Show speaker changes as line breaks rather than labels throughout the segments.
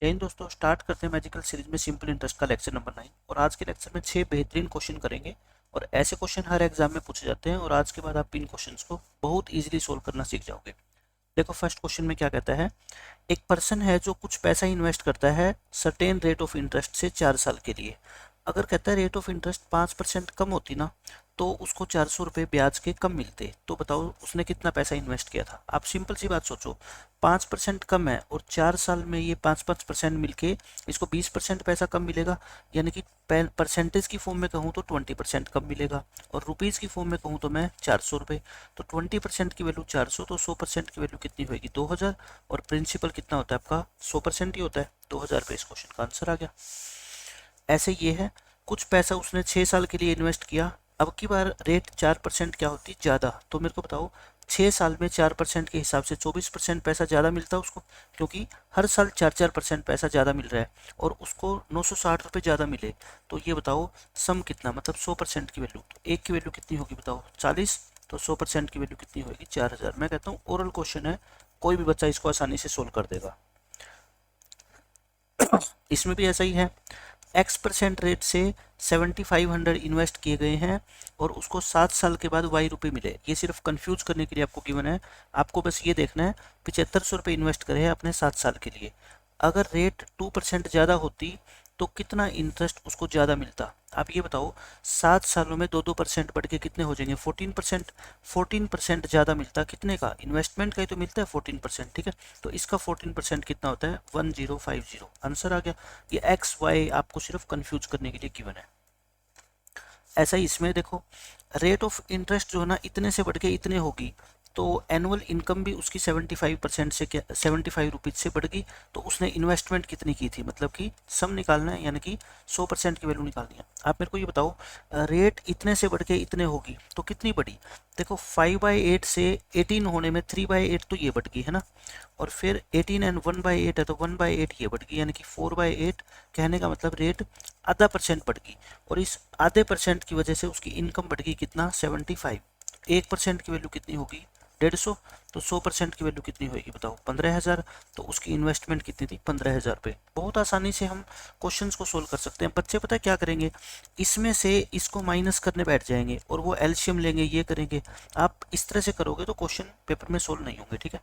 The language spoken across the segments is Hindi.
जय हिंद दोस्तों, स्टार्ट करते हैं मैजिकल सीरीज में सिंपल इंटरेस्ट का लेक्चर नंबर 9। और आज के लेक्चर में 6 बेहतरीन क्वेश्चन करेंगे और ऐसे क्वेश्चन हर एग्जाम में पूछे जाते हैं और आज के बाद आप इन क्वेश्चंस को बहुत इजीली सोल्व करना सीख जाओगे। देखो फर्स्ट क्वेश्चन में क्या कहता है। एक पर्सन है जो कुछ पैसा इन्वेस्ट करता है सर्टेन रेट ऑफ इंटरेस्ट से 4 साल के लिए। अगर कहता है रेट ऑफ इंटरेस्ट 5% कम होती ना तो उसको 400 रुपये ब्याज के कम मिलते। तो बताओ उसने कितना पैसा इन्वेस्ट किया था। आप सिंपल सी बात सोचो, 5% कम है और 4 साल में ये 5-5% मिलके इसको 20% पैसा कम मिलेगा। यानी कि परसेंटेज की फॉर्म में कहूँ तो 20% कम मिलेगा और रुपीज़ की फॉर्म में कहूँ तो मैं 400 रुपये। तो 20% की वैल्यू 400, तो 100% की वैल्यू कितनी होगी 2000। और प्रिंसिपल कितना होता है आपका 100% ही होता है। 2000 रुपये इस क्वेश्चन का आंसर आ गया। ऐसे ये है, कुछ पैसा उसने 6 साल के लिए इन्वेस्ट किया। अब की बार रेट 4% क्या होती ज़्यादा। तो मेरे को बताओ 6 साल में 4% के हिसाब से 24% पैसा ज़्यादा मिलता है उसको, क्योंकि हर साल 4-4% पैसा ज़्यादा मिल रहा है और उसको 960 रुपये ज़्यादा मिले। तो ये बताओ सम कितना, मतलब 100% की वैल्यू। तो एक की वैल्यू कितनी होगी बताओ 40, तो 100% की वैल्यू कितनी होगी 4000। मैं कहता हूँ ओरल क्वेश्चन है, कोई भी बच्चा इसको आसानी से सोल्व कर देगा। इसमें भी ऐसा ही है, X% रेट से 7500 इन्वेस्ट किए गए हैं और उसको 7 साल के बाद Y रुपये मिले। ये सिर्फ कंफ्यूज करने के लिए आपको गिवन है। आपको बस ये देखना है 7500 रुपये इन्वेस्ट करे हैं अपने 7 साल के लिए। अगर रेट 2% ज़्यादा होती तो कितना इंटरेस्ट उसको ज़्यादा मिलता। आप ये बताओ 7 सालों में 2-2% बढ़ के कितने हो जाएंगे 14%। 14% ज़्यादा मिलता कितने का, इन्वेस्टमेंट का ही तो मिलता है 14%। ठीक है, तो इसका 14% कितना होता है 1050। आंसर आ गया। ये एक्स वाई आपको सिर्फ कंफ्यूज करने के लिए गिवन है। ऐसा ही इसमें देखो, रेट ऑफ इंटरेस्ट जो है ना इतने से बढ़ के इतने होगी तो एनुअल इनकम भी उसकी 75% से क्या 75 रुपीज़ से बढ़ गई। तो उसने इन्वेस्टमेंट कितनी की थी, मतलब कि सम निकालना है, यानी कि 100% की वैल्यू निकालनी है। आप मेरे को ये बताओ रेट इतने से बढ़ के इतने होगी तो कितनी बढ़ी। देखो 5/8 से 18 होने में 3/8 तो ये बढ़ गई है ना, और फिर 18 एंड 1/8 है तो 1/8 ये बढ़ गई, यानी कि 4/8। कहने का मतलब रेट आधा परसेंट बढ़ गई और इस आधे परसेंट की वजह से उसकी इनकम बढ़ गई कितना 75। 1% की वैल्यू कितनी होगी 150। तो 100% की वैल्यू कितनी होगी बताओ 15,000। तो उसकी इन्वेस्टमेंट कितनी थी 15,000 रुपये। बहुत आसानी से हम क्वेश्चंस को सोल्व कर सकते हैं। बच्चे पता है क्या करेंगे, इसमें से इसको माइनस करने बैठ जाएंगे और वो एलसीएम लेंगे, ये करेंगे। आप इस तरह से करोगे तो क्वेश्चन पेपर में सोल्व नहीं होंगे। ठीक है,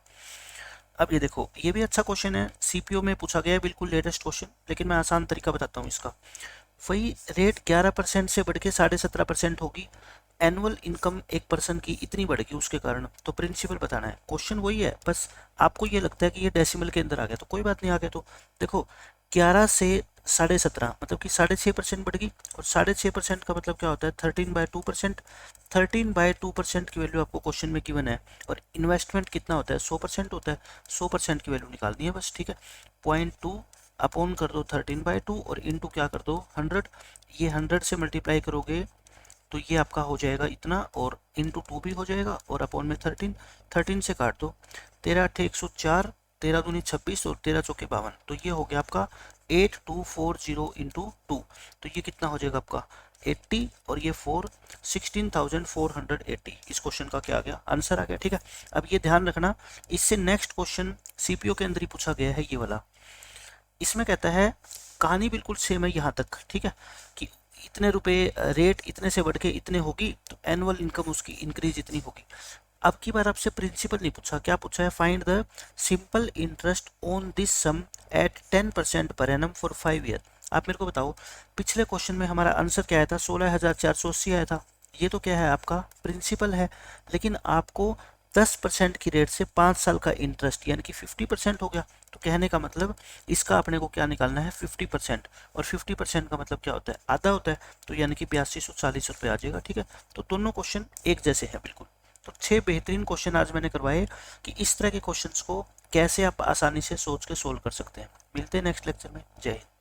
अब ये देखो ये भी अच्छा क्वेश्चन है, सीपीओ में पूछा गया है, बिल्कुल लेटेस्ट क्वेश्चन, लेकिन मैं आसान तरीका बताता हूँ इसका। वही रेट 11% से बढ़ के 17.5% होगी। एनुअल इनकम एक पर्सन की इतनी बढ़ेगी उसके कारण, तो प्रिंसिपल बताना है। क्वेश्चन वही है, बस आपको ये लगता है कि ये डेसिमल के अंदर आ गया, तो कोई बात नहीं, आ गया तो देखो 11 से 17.5 मतलब कि 6.5% बढ़ गई। और 6.5% का मतलब क्या होता है 13/2%। 13/2% की वैल्यू आपको क्वेश्चन में गिवन है और इन्वेस्टमेंट कितना होता है 100% होता है। 100% की वैल्यू निकालनी है बस। ठीक है, 0.2 अपॉन कर दो 13/2 और इनटू क्या कर दो 100। ये 100 से मल्टीप्लाई करोगे तो ये आपका हो जाएगा इतना, और इंटू 2 भी हो जाएगा और अपॉन में 13। 13 से काट दो, 13 × 8 = 104, 13 × 26 और 13 × 4 = 52। तो ये हो गया आपका 8240 इंटू 2। तो ये कितना हो जाएगा आपका 80 और ये 4 16,480। इस क्वेश्चन का क्या आ गया आंसर आ गया। ठीक है, अब ये ध्यान रखना, इससे नेक्स्ट क्वेश्चन सीपीओ के अंदर ही पूछा गया है ये वाला। इसमें कहता है कहानी बिल्कुल सेम है यहाँ तक। ठीक है, कि इतने रुपए रेट इतने से बढ़ के इतने होगी तो एनुअल इनकम उसकी इंक्रीज इतनी होगी। अब की बार आपसे प्रिंसिपल नहीं पूछा, क्या पूछा है find the simple interest on this sum at 10% per annum for 5 year. आप मेरे को बताओ पिछले क्वेश्चन में हमारा आंसर क्या आया था 16,480 आया था। ये तो क्या है आपका प्रिंसिपल है, लेकिन आपको 10% की रेट से 5 साल का इंटरेस्ट यानी कि 50% हो गया। तो कहने का मतलब इसका अपने को क्या निकालना है 50%। और 50% का मतलब क्या होता है आधा होता है, तो यानी कि 8240 रुपये आ जाएगा। ठीक है, तो दोनों क्वेश्चन एक जैसे हैं बिल्कुल। तो 6 बेहतरीन क्वेश्चन आज मैंने करवाए कि इस तरह के क्वेश्चंस को कैसे आप आसानी से सोच के सोल्व कर सकते हैं। मिलते हैं नेक्स्ट लेक्चर में। जय हिंद।